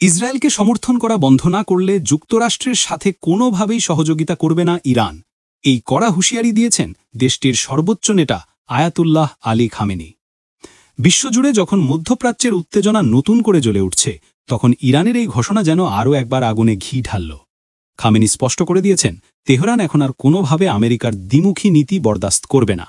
ইসরায়েলকে সমর্থন করা বন্ধ না করলে যুক্তরাষ্ট্রের সাথে কোনোভাবেই সহযোগিতা করবে না ইরান, এই কড়া হুঁশিয়ারি দিয়েছেন দেশটির সর্বোচ্চ নেতা আয়াতুল্লাহ আলী খামেনি। বিশ্বজুড়ে যখন মধ্যপ্রাচ্যের উত্তেজনা নতুন করে জ্বলে উঠছে, তখন ইরানের এই ঘোষণা যেন আরও একবার আগুনে ঘি ঢালল। খামেনি স্পষ্ট করে দিয়েছেন, তেহরান এখন আর কোনোভাবে আমেরিকার দ্বিমুখী নীতি বরদাস্ত করবে না।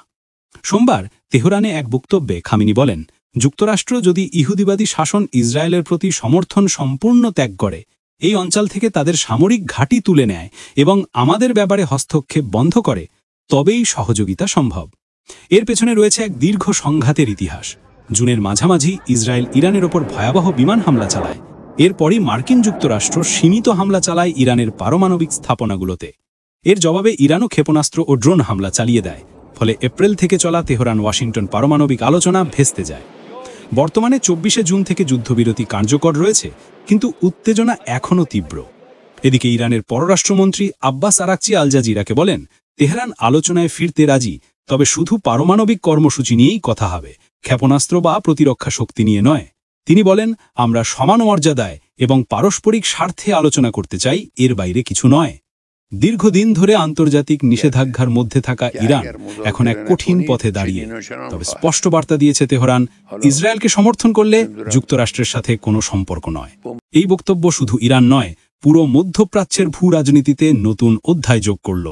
সোমবার তেহরানে এক বক্তব্যে খামেনি বলেন, যুক্তরাষ্ট্র যদি ইহুদিবাদী শাসন ইসরায়েলের প্রতি সমর্থন সম্পূর্ণ ত্যাগ করে, এই অঞ্চল থেকে তাদের সামরিক ঘাঁটি তুলে নেয় এবং আমাদের ব্যাপারে হস্তক্ষেপ বন্ধ করে, তবেই সহযোগিতা সম্ভব। এর পেছনে রয়েছে এক দীর্ঘ সংঘাতের ইতিহাস। জুনের মাঝামাঝি ইসরায়েল ইরানের ওপর ভয়াবহ বিমান হামলা চালায়। এরপরই মার্কিন যুক্তরাষ্ট্র সীমিত হামলা চালায় ইরানের পারমাণবিক স্থাপনাগুলোতে। এর জবাবে ইরানও ক্ষেপণাস্ত্র ও ড্রোন হামলা চালিয়ে দেয়। ফলে এপ্রিল থেকে চলা তেহরান ওয়াশিংটন পারমাণবিক আলোচনা ভেস্তে যায়। বর্তমানে 24শে জুন থেকে যুদ্ধবিরতি কার্যকর রয়েছে, কিন্তু উত্তেজনা এখনও তীব্র। এদিকে ইরানের পররাষ্ট্রমন্ত্রী আব্বাস আরাকচি আল জাজিরাকে বলেন, তেহরান আলোচনায় ফিরতে রাজি, তবে শুধু পারমাণবিক কর্মসূচি নিয়েই কথা হবে, ক্ষেপণাস্ত্র বা প্রতিরক্ষা শক্তি নিয়ে নয়। তিনি বলেন, আমরা সমান মর্যাদায় এবং পারস্পরিক স্বার্থে আলোচনা করতে চাই, এর বাইরে কিছু নয়। দীর্ঘদিন ধরে আন্তর্জাতিক নিষেধাজ্ঞার মধ্যে থাকা ইরান এখন এক কঠিন পথে দাঁড়িয়ে। তবে স্পষ্ট বার্তা দিয়েছে তেহরান, ইসরায়েলকে সমর্থন করলে যুক্তরাষ্ট্রের সাথে কোনো সম্পর্ক নয়। এই বক্তব্য শুধু ইরান নয়, পুরো মধ্যপ্রাচ্যের ভূ রাজনীতিতে নতুন অধ্যায় যোগ করল।